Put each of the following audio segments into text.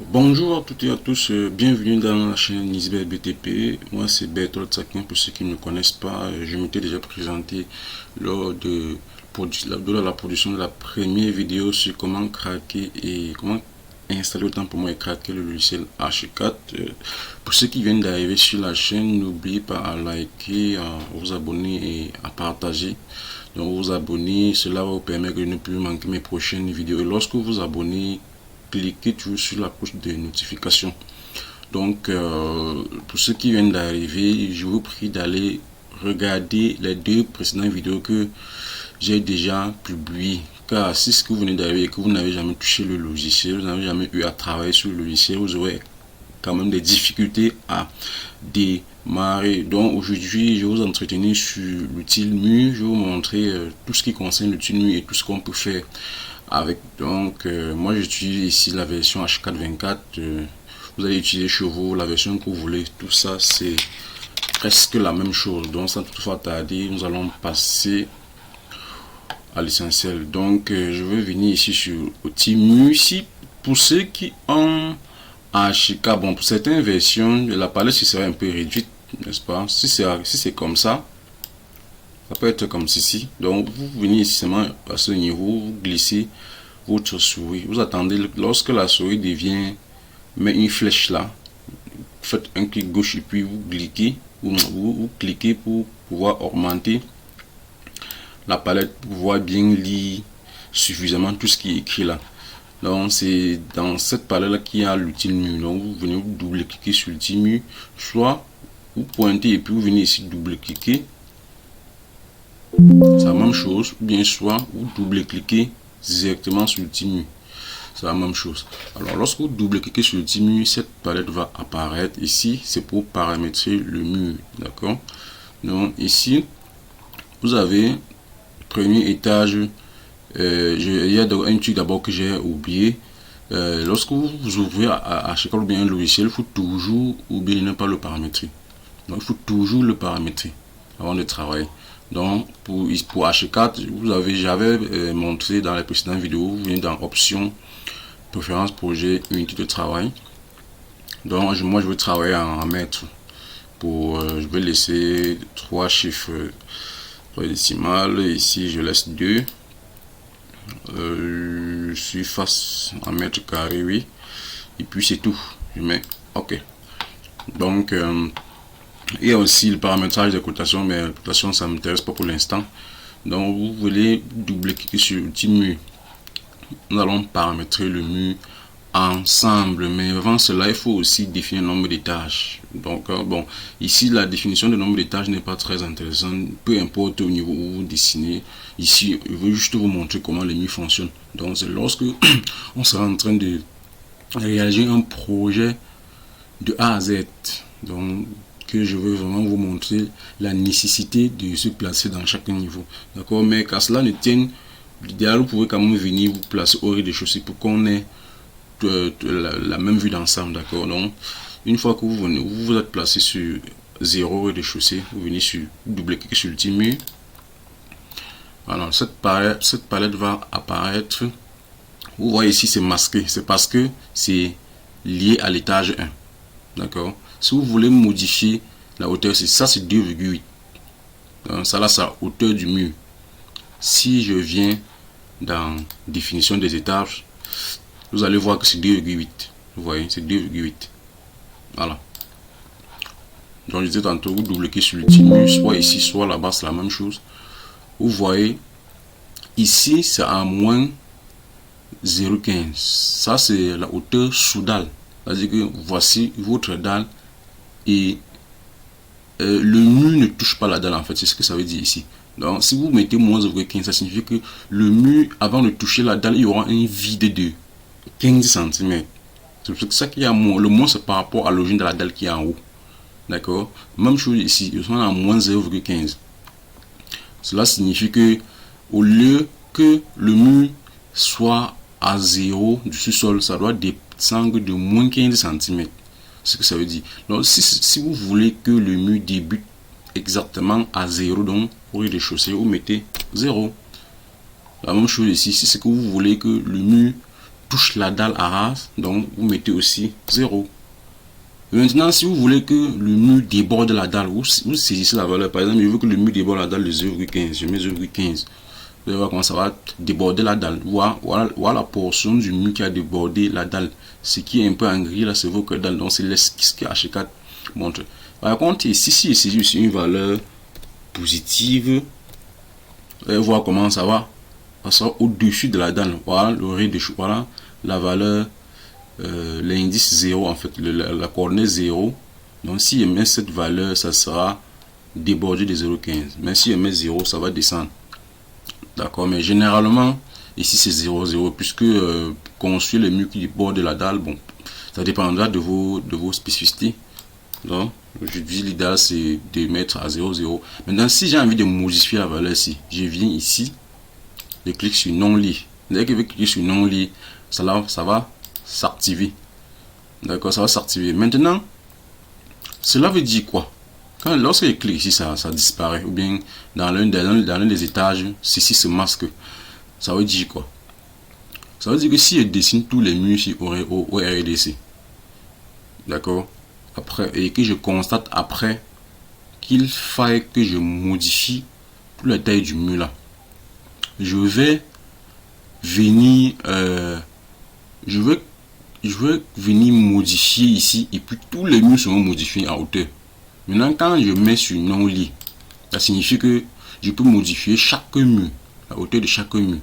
Bonjour à toutes et à tous, bienvenue dans la chaîne Nisbet BTP. Moi c'est Bertolt Sakin, pour ceux qui ne me connaissent pas, je m'étais déjà présenté lors de la production de la première vidéo sur comment craquer et comment installer autant pour moi et craquer le logiciel H4. Pour ceux qui viennent d'arriver sur la chaîne, n'oubliez pas à liker, à vous abonner et à partager. Donc vous abonner, cela va vous permettre de ne plus manquer mes prochaines vidéos. Et lorsque vous vous abonnez, cliquez toujours sur la cloche de notification. Donc, pour ceux qui viennent d'arriver, je vous prie d'aller regarder les deux précédentes vidéos que j'ai déjà publiées. Car si ce que vous venez d'arriver et que vous n'avez jamais touché le logiciel, vous n'avez jamais eu à travailler sur le logiciel, vous aurez quand même des difficultés à démarrer. Donc aujourd'hui, je vais vous entretenir sur l'outil mur. Je vais vous montrer tout ce qui concerne l'outil mur et tout ce qu'on peut faire avec. Donc moi j'utilise ici la version H424. Vous allez utiliser chez vous la version que vous voulez. Tout ça c'est presque la même chose. Donc sans toutefois tarder, nous allons passer à l'essentiel. Donc je vais venir ici sur outil mur. Ici pour ceux qui ont HK, bon, pour certaines versions, la palette sera un peu réduite, n'est-ce pas? Si c'est comme ça peut être comme ceci. Donc, vous venez ici seulement à ce niveau, vous glissez votre souris. Vous attendez, lorsque la souris devient, met une flèche là, faites un clic gauche et puis vous cliquez, vous cliquez pour pouvoir augmenter la palette, pour pouvoir bien lire suffisamment tout ce qui est écrit là. Donc c'est dans cette palette là qu'il y a l'outil mur. Donc vous venez vous double cliquer sur l'outil mur, soit vous pointez et puis vous venez ici double cliquer, c'est la même chose, ou bien soit vous double cliquez directement sur l'outil mur, c'est la même chose. Alors lorsque vous double cliquez sur l'outil mur, cette palette va apparaître ici. C'est pour paramétrer le mur, d'accord? Donc ici vous avez premier étage. Il y a un truc d'abord que j'ai oublié. Lorsque vous ouvrez à chaque fois bien un logiciel, il faut toujours oublier de ne pas le paramétrer. Donc il faut toujours le paramétrer avant de travailler. Donc pour H4, j'avais montré dans les précédentes vidéos, vous venez dans options, préférence projet, unité de travail. Donc moi je veux travailler en mètres. Je vais laisser 3 chiffres, 3 décimales. Ici je laisse 2. Surface en mètres carrés, oui, et puis c'est tout. Je mets ok. Donc il y a aussi le paramétrage des cotations, mais les cotations ça m'intéresse pas pour l'instant. Donc vous voulez double cliquer sur l'outil mur. Nous allons paramétrer le mur ensemble, mais avant cela il faut aussi définir le nombre d'étages. Donc bon, ici la définition de nombre d'étages n'est pas très intéressante, peu importe au niveau où vous dessinez. Ici je veux juste vous montrer comment le mur fonctionne. Donc c'est lorsque on sera en train de réaliser un projet de A à Z, donc que je veux vraiment vous montrer la nécessité de se placer dans chaque niveau, d'accord? Mais qu'à cela ne tienne, l'idéal, vous pouvez quand même venir vous placer au rez-de-chaussée pour qu'on ait la même vue d'ensemble, d'accord? Donc une fois que vous êtes placé sur 0 rez-de-chaussée, vous venez sur double cliquer sur l'outil mur. Alors cette palette va apparaître. Vous voyez ici c'est masqué, c'est parce que c'est lié à l'étage 1, d'accord? Si vous voulez modifier la hauteur, c'est ça, c'est 2,8. Donc ça là, c'est la hauteur du mur. Si je viens dans définition des étages, vous allez voir que c'est 2,8. Vous voyez, c'est 2,8. Voilà. Donc je disais tantôt, vous double cliquez sur l'outil mur, soit ici, soit là-bas, c'est la même chose. Vous voyez, ici c'est à moins 0,15. Ça c'est la hauteur sous dalle. C'est-à-dire que voici votre dalle et le mur ne touche pas la dalle en fait. C'est ce que ça veut dire ici. Donc si vous mettez moins 0,15, ça signifie que le mur, avant de toucher la dalle, il y aura un vide de 15 cm. C'est pour ça qu'il y a moins. Le moins c'est par rapport à l'origine de la dalle qui est en haut. D'accord? Même chose ici, ils sont à moins 0,15. Cela signifie que au lieu que le mur soit à 0 du sous-sol, ça doit descendre de moins 15 cm. Ce que ça veut dire. Donc si vous voulez que le mur débute exactement à 0, donc au rez-de-chaussée, vous mettez 0. La même chose ici, si c'est que vous voulez que le mur touche la dalle à ras, donc vous mettez aussi 0. Maintenant, si vous voulez que le mur déborde la dalle, vous saisissez la valeur. Par exemple, je veux que le mur déborde la dalle de 0,15. Je mets 0,15. Vous allez voir comment ça va déborder la dalle. Voilà la portion du mur qui a débordé la dalle. Ce qui est un peu en gris là, c'est votre dalle. Donc, c'est l'esquisse que H4 montre. Par contre, ici, si je saisis une valeur positive, vous allez voir comment ça va. Ça sera au-dessus de la dalle. Voilà le rez-de-chaux. Voilà la valeur. L'indice 0 en fait, la coordonnée 0. Donc si je mets cette valeur, ça sera débordé de 0,15. Mais si je mets 0, ça va descendre. D'accord, mais généralement ici c'est 0,0 puisque construire les murs qui débordent de la dalle, bon, ça dépendra de vos spécificités. Donc aujourd'hui l'idéal c'est de mettre à 0,0. Maintenant si j'ai envie de modifier la valeur ici, je viens ici, je clique sur non-lit. Dès que je clique sur non-lit, ça va s'activer. D'accord, ça va s'activer. Maintenant, cela veut dire quoi? Lorsque je clique ici, ça disparaît. Ou bien dans l'un des étages, ceci se masque. Ça veut dire quoi? Ça veut dire que si je dessine tous les murs ici au RDC, d'accord, après, et que je constate après qu'il faille que je modifie toute la taille du mur là, je vais venir je vais venir modifier ici et puis tous les murs seront modifiés en hauteur. Maintenant, quand je mets sur non-lit, ça signifie que je peux modifier chaque mur, la hauteur de chaque mur,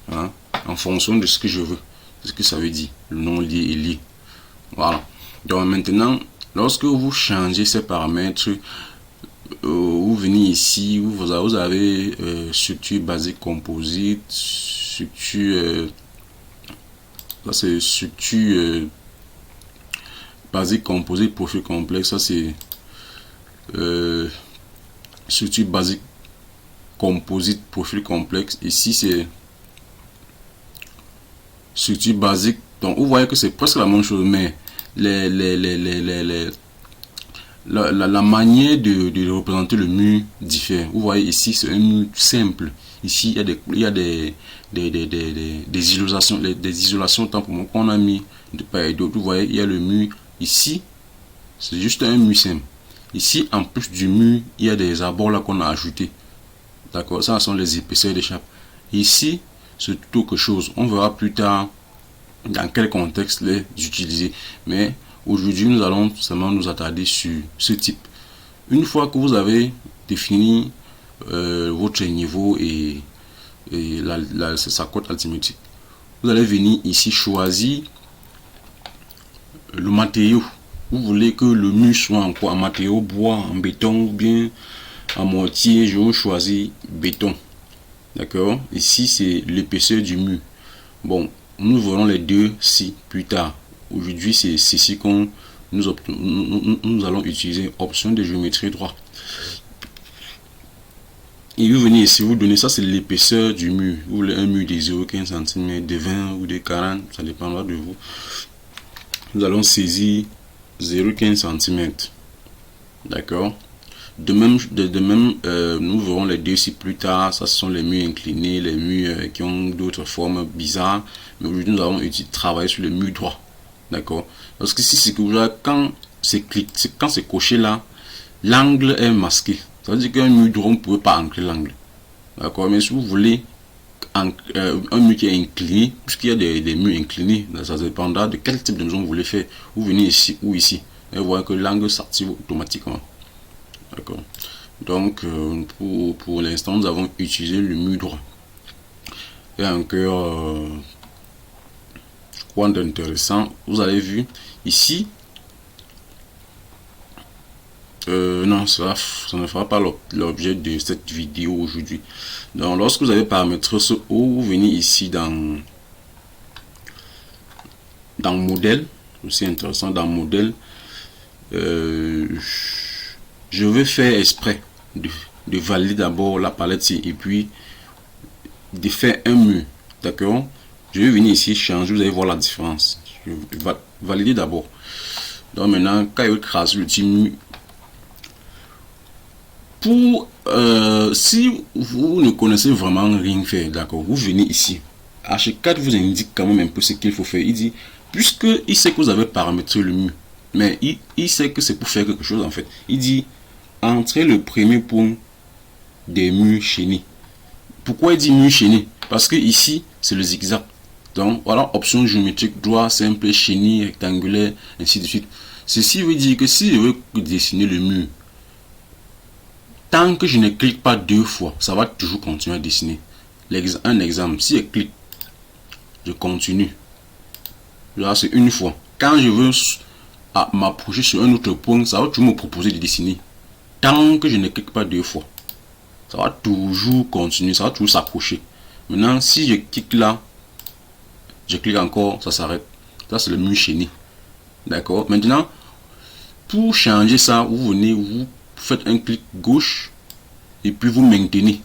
hein, en fonction de ce que je veux. C'est ce que ça veut dire, le non-lit et lit. Voilà. Donc maintenant, lorsque vous changez ces paramètres, vous venez ici, vous avez structure basique composite, structure... ça c'est structure basique composite profil complexe. Ça c'est structure basique composite profil complexe. Ici c'est structure basique. Donc vous voyez que c'est presque la même chose, mais la manière de représenter le mur diffère. Vous voyez ici c'est un mur simple. Ici il y a des isolations tant pour moi qu'on a mis de part et d'autre. Vous voyez, il y a le mur ici, c'est juste un mur simple. Ici, en plus du mur, il y a des abords là qu'on a ajouté. D'accord, ça sont les épaisseurs des chapes. Ici, c'est tout autre chose. On verra plus tard dans quel contexte les utiliser. Mais aujourd'hui, nous allons seulement nous attarder sur ce type. Une fois que vous avez défini votre niveau et sa cote arithmétique, vous allez venir ici choisir le matériau. Vous voulez que le mur soit en quoi? En matériau bois, en béton ou bien en mortier. Je vais choisir béton. D'accord, ici c'est l'épaisseur du mur. Bon, nous verrons les deux si plus tard. Aujourd'hui c'est ceci qu'on nous allons utiliser. Option de géométrie droite. Et vous venez ici, vous donnez ça, c'est l'épaisseur du mur. Vous voulez un mur de 0,15 cm, de 20 ou de 40, ça dépendra de vous. Nous allons saisir 0,15 cm. D'accord. De même, nous verrons les deux ici plus tard. Ça, ce sont les murs inclinés, les murs qui ont d'autres formes bizarres. Mais aujourd'hui, nous allons travailler sur le mur droit. D'accord. Parce que si c'est que quand c'est coché là, l'angle est masqué. Ça veut dire qu'un mur droit, on ne peut pas ancrer l'angle. D'accord. Mais si vous voulez un mur qui est incliné, puisqu'il y a des murs inclinés, ça dépendra de quel type de maison vous voulez faire. Vous venez ici ou ici. Et vous voyez que l'angle s'active automatiquement. D'accord. Donc, pour l'instant, nous avons utilisé le mur droit. Et encore, quoi d'intéressant, vous avez vu ici. Non, ça ne fera pas l'objet de cette vidéo aujourd'hui. Donc, lorsque vous avez paramétré ce haut, vous venez ici dans modèle. C'est intéressant, dans modèle. Je vais faire exprès de valider d'abord la palette et puis de faire un mur. D'accord. Je vais venir ici changer, vous allez voir la différence. Je vais valider d'abord. Donc maintenant, quand il écrase le petit mur, si vous ne connaissez vraiment rien faire, d'accord, vous venez ici H4 vous indique quand même un peu ce qu'il faut faire. Il dit, puisque il sait que vous avez paramétré le mur, mais il sait que c'est pour faire quelque chose en fait. Il dit, entrez le premier point des murs chaînés. Pourquoi il dit mur chaîné? Parce que ici, c'est le zigzag. Donc, voilà, option géométrique, droit, simple, chenille, rectangulaire, ainsi de suite. Ceci veut dire que si je veux dessiner le mur, tant que je ne clique pas 2 fois, ça va toujours continuer à dessiner. Un exemple, si je clique, je continue. Là, c'est une fois. Quand je veux m'approcher sur un autre point, ça va toujours me proposer de dessiner. Tant que je ne clique pas 2 fois, ça va toujours continuer, ça va toujours s'approcher. Maintenant, si je clique là, je clique encore, ça s'arrête. Ça, c'est le mur chaîné. D'accord. Maintenant, pour changer ça, vous venez, vous faites un clic gauche et puis vous maintenez.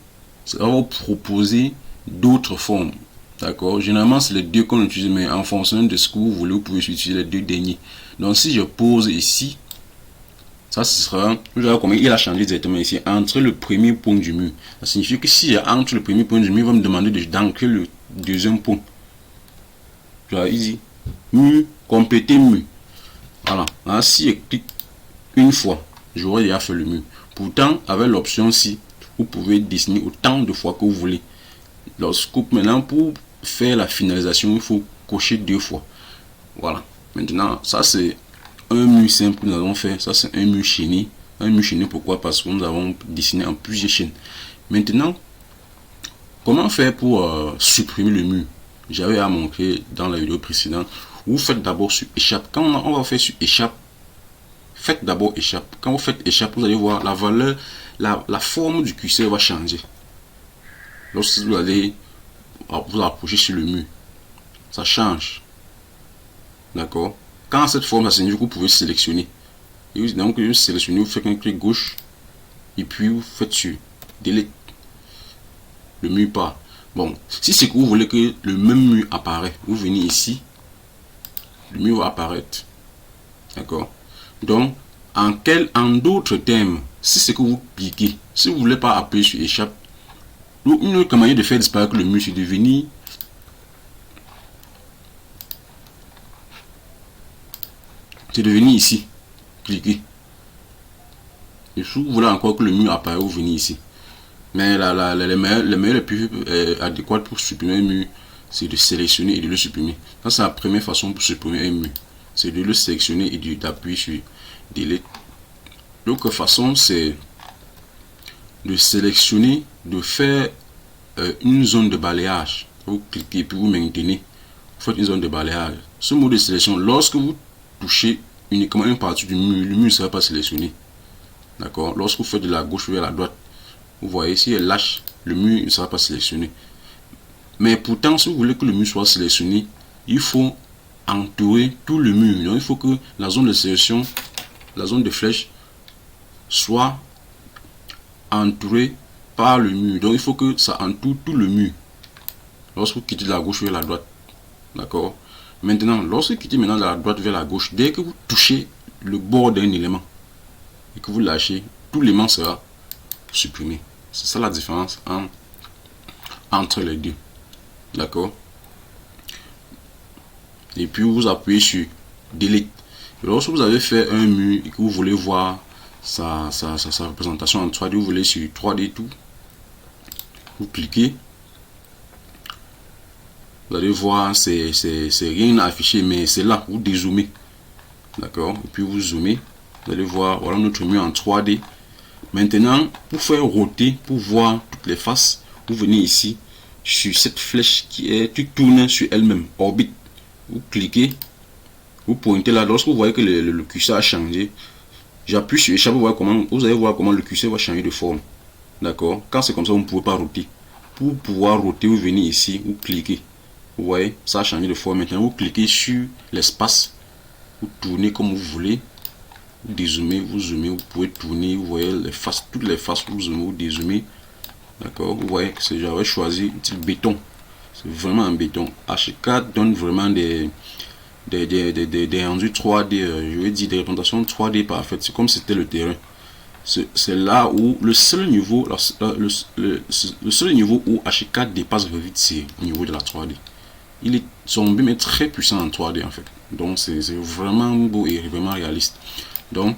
Ça va vous proposer d'autres formes. D'accord. Généralement, c'est les deux qu'on utilise, mais en fonction de ce que vous voulez, vous pouvez utiliser les deux derniers. Donc, si je pose ici, ça ce sera, vous verrez comment il a changé directement ici, entre le premier point du mur. Ça signifie que si entre le premier point du mur, il va me demander d'ancrer le deuxième point. Il dit mur, compléter mur. Voilà. Là, si je clique une fois, j'aurais déjà fait le mur. Pourtant, avec l'option ci, vous pouvez dessiner autant de fois que vous voulez. Maintenant, pour faire la finalisation, il faut cocher 2 fois. Voilà. Maintenant, ça c'est un mur simple que nous avons fait. Ça c'est un mur chaîné. Un mur chaîné, pourquoi? Parce que nous avons dessiné en plusieurs chaînes. Maintenant, comment faire pour supprimer le mur? J'avais à montrer dans la vidéo précédente. Vous faites d'abord sur échappe. Quand on va faire sur échappe, faites d'abord échappe. Quand vous faites échappe, vous allez voir la valeur, la forme du curseur va changer. Lorsque vous allez vous approcher sur le mur, ça change. D'accord. Quand cette forme, ça signifie que vous pouvez sélectionner. Et donc, vous sélectionnez, vous faites un clic gauche et puis vous faites sur delete. Le mur part. Bon, si c'est que vous voulez que le même mur apparaît, vous venez ici, le mur va apparaître. D'accord. Donc, en d'autres termes, si c'est que vous cliquez, si vous ne voulez pas appuyer sur échappe, une autre manière de faire disparaître le mur, c'est de venir ici, cliquer. Et si vous voulez encore que le mur apparaisse, vous venez ici. Mais les meilleurs les plus adéquats pour supprimer un mur, c'est de sélectionner et de le supprimer. Ça, c'est la première façon pour supprimer un mur. C'est de le sélectionner et d'appuyer sur delete. L'autre façon, c'est de sélectionner, de faire une zone de balayage. Vous cliquez puis vous maintenez. Vous faites une zone de balayage. Ce mode de sélection, lorsque vous touchez uniquement une partie du mur, le mur ne sera pas sélectionné. D'accord. Lorsque vous faites de la gauche vers la droite, vous voyez, si elle lâche, le mur ne sera pas sélectionné. Mais pourtant, si vous voulez que le mur soit sélectionné, il faut entourer tout le mur. Donc, il faut que la zone de sélection, la zone de flèche, soit entourée par le mur. Donc, il faut que ça entoure tout le mur. Lorsque vous quittez de la gauche vers la droite. D'accord. Maintenant, lorsque vous quittez maintenant de la droite vers la gauche, dès que vous touchez le bord d'un élément et que vous lâchez, tout l'élément sera supprimé. C'est ça la différence entre les deux. D'accord. Et puis vous appuyez sur delete. Lorsque vous avez fait un mur et que vous voulez voir sa représentation en 3D, vous voulez sur 3D tout, vous cliquez, vous allez voir, c'est rien affiché, mais c'est là, vous dézoomez. D'accord. Et puis vous zoomez, vous allez voir, voilà notre mur en 3D. Maintenant, pour faire roter, pour voir toutes les faces, vous venez ici sur cette flèche qui tourne sur elle-même, orbite. Vous cliquez, vous pointez là. Lorsque vous voyez que le curseur a changé, j'appuie sur échappe, vous allez voir comment le curseur va changer de forme. D'accord. Quand c'est comme ça, vous ne pouvez pas roter. Pour pouvoir roter, vous venez ici, vous cliquez. Vous voyez, ça a changé de forme. Maintenant, vous cliquez sur l'espace, vous tournez comme vous voulez. Vous dézoomez, vous zoomez, vous pouvez tourner, vous voyez les faces, toutes les faces, vous zoomez, vous dézoomez. D'accord, vous voyez que j'avais choisi un type béton. C'est vraiment un béton. H4 donne vraiment des rendus 3D, je vais dire des représentations 3D parfaites. C'est comme si c'était le terrain. C'est là où le seul niveau, le seul niveau où H4 dépasse vite, c'est au niveau de la 3D. son BIM est très puissant en 3D en fait. Donc c'est vraiment beau et vraiment réaliste. Donc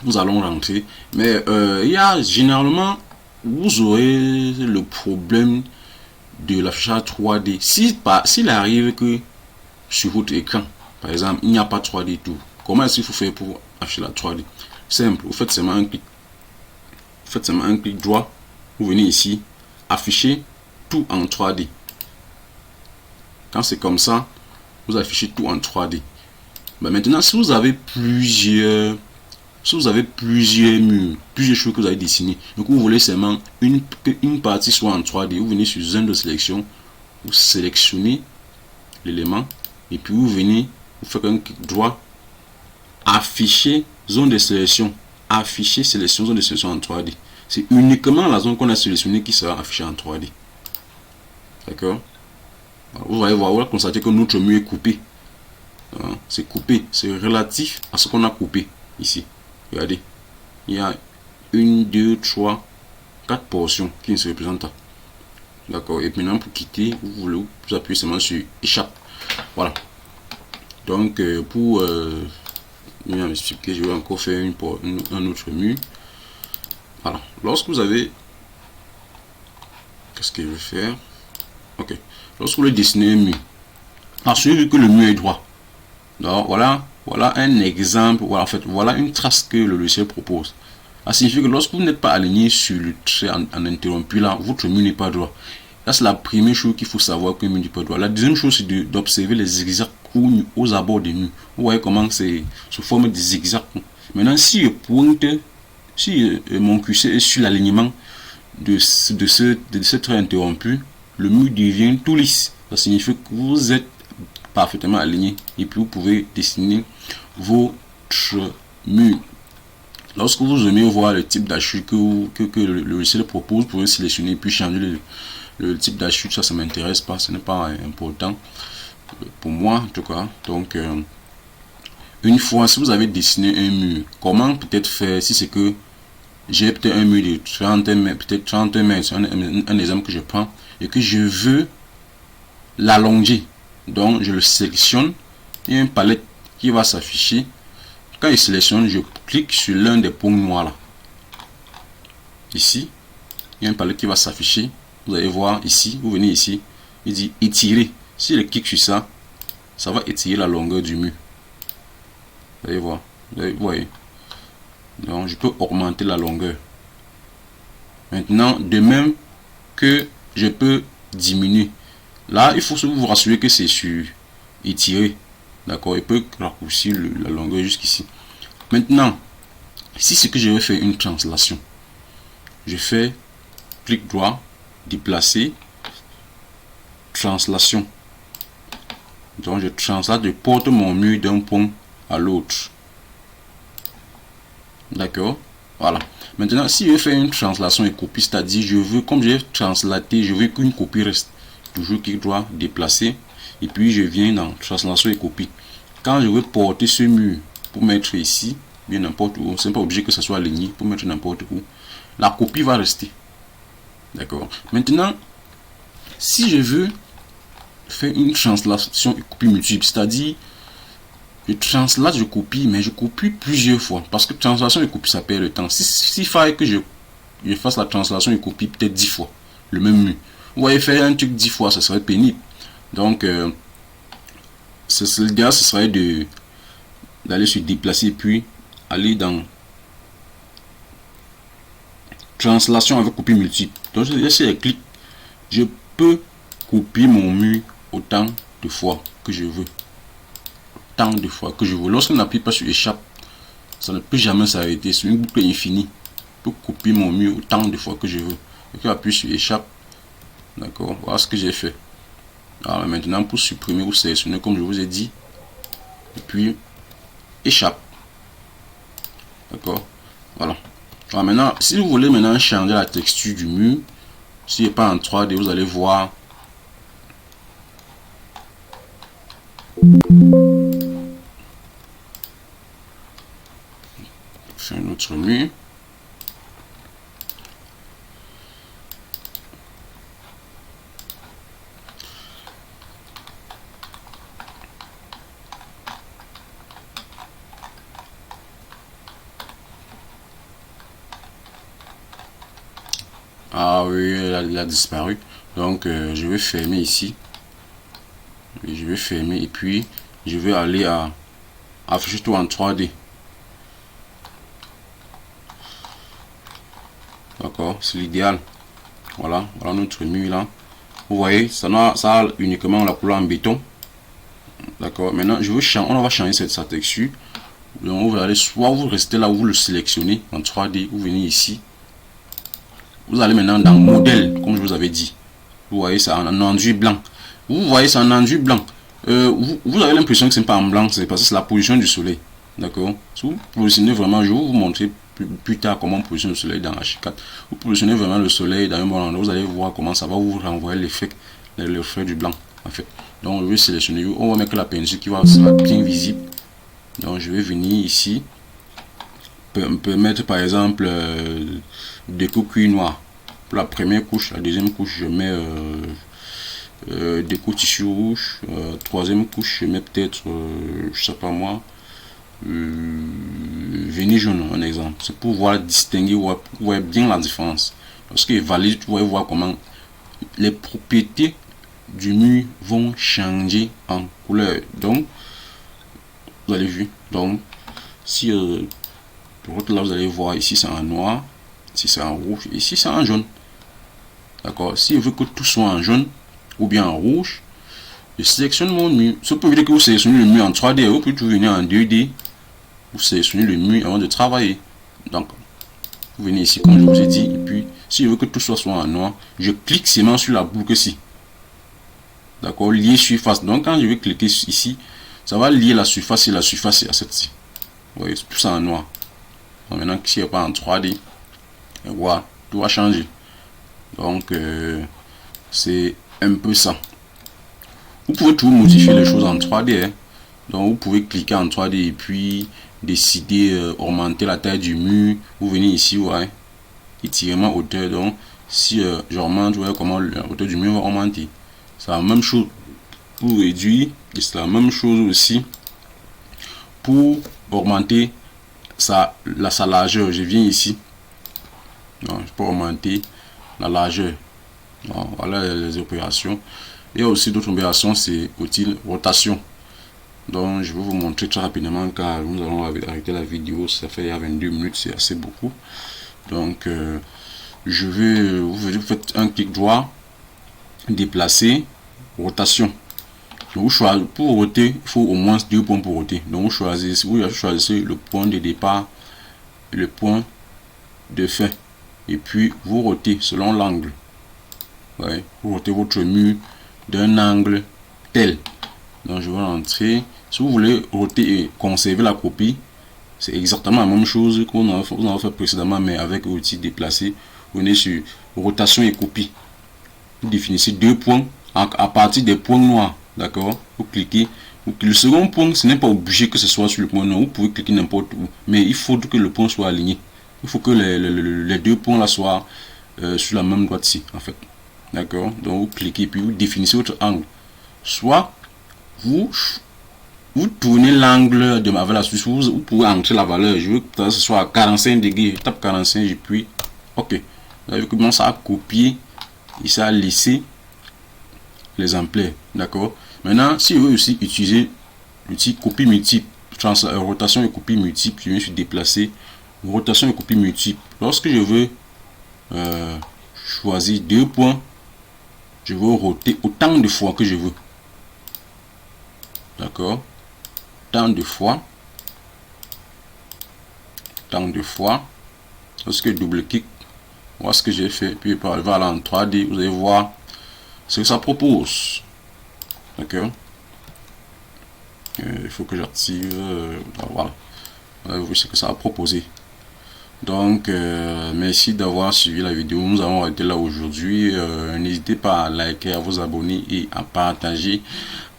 nous allons rentrer. Mais il y a généralement, vous aurez le problème de l'affichage 3D. S'il arrive que sur votre écran, par exemple, il n'y a pas 3D tout, comment est-ce qu'il faut faire pour afficher la 3D? Simple, vous faites seulement un clic. Vous faites seulement un clic droit. Vous venez ici, afficher tout en 3D. Quand c'est comme ça, vous affichez tout en 3D. Ben maintenant, si vous avez plusieurs murs, plusieurs choses que vous avez dessinées, donc vous voulez seulement une partie soit en 3D, vous venez sur zone de sélection, vous sélectionnez l'élément et puis vous venez, vous faites un clic droit, afficher zone de sélection, afficher sélection, zone de sélection en 3D. C'est uniquement la zone qu'on a sélectionnée qui sera affichée en 3D. D'accord? Vous allez voir, vous allez constater que notre mur est coupé. C'est coupé, c'est relatif à ce qu'on a coupé ici. Regardez, il y a 1, 2, 3, 4 portions qui ne se représentent pas. D'accord, et maintenant pour quitter, vous appuyez seulement sur échappe. Voilà. Donc pour m'expliquer, je vais encore faire un autre mur. Voilà. Lorsque vous avez, qu'est-ce que je vais faire? Ok. Lorsque vous voulez dessiner un mur, assurez-vous que le mur est droit. Donc voilà un exemple. Voilà, en fait, voilà une trace que le logiciel propose. Ça signifie que lorsque vous n'êtes pas aligné sur le trait en interrompu, là, votre mur n'est pas droit. Là, c'est la première chose qu'il faut savoir que le mur n'est pas droit. La deuxième chose, c'est d'observer les zigzags aux abords des murs. Vous voyez comment c'est sous forme de zigzags. Maintenant, si je pointe, si mon QC est sur l'alignement de ce trait interrompu, le mur devient tout lisse. Ça signifie que vous êtes parfaitement aligné et puis vous pouvez dessiner votre mur. Lorsque vous aimez voir le type d'achute que le logiciel propose, vous pouvez sélectionner puis changer le type d'achute. Ça m'intéresse pas, ce n'est pas important pour moi en tout cas. Donc une fois, si vous avez dessiné un mur, comment peut-être faire si c'est que j'ai peut-être un mur de 30 mètres, peut-être 30 mètres, un exemple que je prends, et que je veux l'allonger. Donc je le sélectionne, il y a une palette qui va s'afficher. Quand je sélectionne, je clique sur l'un des points noirs là. Ici, il y a une palette qui va s'afficher. Vous allez voir ici, vous venez ici, il dit étirer. Si je clique sur ça, ça va étirer la longueur du mur. Vous allez voir, vous voyez. Donc je peux augmenter la longueur. Maintenant, de même que je peux diminuer. Là, il faut vous rassurer que c'est sur étirer. D'accord, il peut raccourcir la longueur jusqu'ici. Maintenant, si c'est que je vais faire une translation, je fais clic droit, déplacer, translation. Donc je translate, je porte mon mur d'un point à l'autre. D'accord, voilà. Maintenant, si je fais une translation et copie, c'est-à-dire je veux, comme j'ai translaté, je veux qu'une copie reste. Toujours clic droit, déplacer, et puis je viens dans translation et copie. Quand je veux porter ce mur pour mettre ici, bien n'importe où, c'est pas obligé que ça soit aligné, pour mettre n'importe où, la copie va rester. D'accord. Maintenant, si je veux faire une translation et copie multiple, c'est-à-dire je translate, je copie, mais je copie plusieurs fois, parce que translation et copie ça perd le temps. S'il fallait que je fasse la translation et copie peut-être 10 fois le même mur, vous voyez, faire un truc 10 fois, ça serait pénible. Donc l'idéal ce serait d'aller sur déplacer puis aller dans translation avec copie multiple. Donc si je clique, je peux copier mon mur autant de fois que je veux. Autant de fois que je veux. Lorsqu'on n'appuie pas sur échappe, ça ne peut jamais s'arrêter. C'est une boucle infinie. Je peux copier mon mur autant de fois que je veux. Et puis appuie sur échappe. D'accord, voilà ce que j'ai fait. Alors maintenant, pour supprimer ou sélectionner, comme je vous ai dit, et puis échappe. D'accord, voilà. Alors maintenant, si vous voulez maintenant changer la texture du mur, s'il n'est pas en 3D, vous allez voir. Faire un autre mur. Ah oui, elle a disparu. Donc je vais fermer ici. Et je vais fermer et puis je vais aller à afficher tout en 3D. D'accord, c'est l'idéal. Voilà, voilà notre mur là. Vous voyez, ça a uniquement la couleur en béton. D'accord, maintenant je veux changer, on va changer sa texture. Donc vous allez soit vous restez là où vous le sélectionnez en 3D, vous venez ici. Vous allez maintenant dans modèle, comme je vous avais dit. Vous voyez ça en enduit blanc. Vous voyez ça en enduit blanc. Vous avez l'impression que c'est pas en blanc, c'est parce que c'est la position du soleil. D'accord. Si vous positionnez vraiment, je vais vous montrer plus tard comment on positionne le soleil dans H4. Vous positionnez vraiment le soleil dans un bon endroit, vous allez voir comment ça va vous renvoyer l'effet du blanc. En fait. Donc je vais sélectionner, on va mettre la peinture qui va être bien visible. Donc je vais venir ici. On peut mettre par exemple déco cuir noir. Pour la première couche, la deuxième couche, je mets déco tissu rouge. Troisième couche, je mets peut-être, je sais pas moi, vernis jaune, un exemple. C'est pour voir distinguer, voir bien la différence. Lorsqu'il est valide, vous allez voir comment les propriétés du mur vont changer en couleur. Donc, vous avez vu. Donc, si là, vous allez voir ici c'est en noir, ici c'est en rouge, ici c'est en jaune. D'accord. Si je veux que tout soit en jaune ou bien en rouge, je sélectionne mon mur. Ça peut dire que vous sélectionnez le mur en 3D, ou peut venir en 2D. Vous sélectionnez le mur avant de travailler. Donc, vous venez ici comme je vous ai dit. Et puis, si je veux que tout soit en noir, je clique seulement sur la boucle-ci. D'accord, lier surface. Donc, quand je vais cliquer ici, ça va lier la surface et la surface à cette-ci. Vous voyez, tout ça en noir. Donc, maintenant, si il n'y a pas en 3D, voilà, tout va changer. Donc, c'est un peu ça. Vous pouvez toujours modifier les choses en 3D. Hein. Donc, vous pouvez cliquer en 3D et puis décider augmenter la taille du mur. Vous venez ici, ouais, étirement hauteur. Donc, si j'augmente, vous voyez comment la hauteur du mur va augmenter. C'est la même chose pour réduire et c'est la même chose aussi pour augmenter sa largeur. Je viens ici. Donc, je peux augmenter la largeur. Donc, voilà les opérations. Il y a aussi d'autres opérations, c'est utile rotation. Donc je vais vous montrer très rapidement car nous allons arrêter la vidéo. Ça fait 22 minutes, c'est assez beaucoup. Donc je vais vous faites un clic droit, déplacer, rotation. Donc vous pour roter, il faut au moins 2 points pour roter. Donc vous choisissez le point de départ et le point de fin. Et puis vous rotez selon l'angle. Ouais, vous rotez votre mur d'un angle tel. Donc je vais entrer. Si vous voulez roter et conserver la copie, c'est exactement la même chose qu'on a fait précédemment, mais avec l'outil déplacer. Vous venez sur rotation et copie. Vous définissez 2 points à partir des points noirs. D'accord. Vous cliquez. Le second point, ce n'est pas obligé que ce soit sur le point noir. Vous pouvez cliquer n'importe où. Mais il faut que le point soit aligné. Il faut que les 2 points là soient sur la même droite-ci, en fait. D'accord. Donc vous cliquez puis vous définissez votre angle. Soit vous tournez l'angle de ma valeur, vous pouvez entrer la valeur. Je veux que ce soit à 45 degrés. Je tape 45 et puis ok. Vous avez commencé à copier et ça a laissé l'exemplaire. D'accord. Maintenant, si vous voulez aussi utiliser l'outil copie multiple, rotation et copie multiple, je viens sur déplacer, rotation et copie multiple. Lorsque je veux choisir 2 points, je veux roter autant de fois que je veux. D'accord. Tant de fois. Lorsque je double-clique, voilà ce que j'ai fait. Puis par le en 3D, vous allez voir ce que ça propose. D'accord. Il faut que j'active. Voilà. Vous voyez ce que ça a proposé. Donc, merci d'avoir suivi la vidéo. Nous allons arrêter là aujourd'hui. N'hésitez pas à liker, à vous abonner et à partager.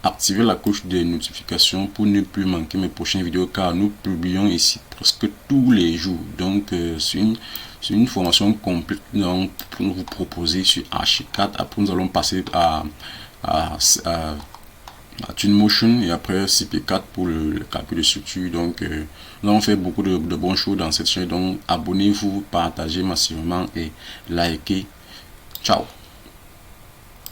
Activez la cloche des notifications pour ne plus manquer mes prochaines vidéos car nous publions ici presque tous les jours. Donc, c'est une formation complète donc, pour vous proposer sur H4. Après, nous allons passer à Twinmotion et après CP4 pour le calcul de structure. Donc nous avons fait beaucoup de bonnes choses dans cette chaîne. Donc abonnez-vous, partagez massivement et likez Ciao.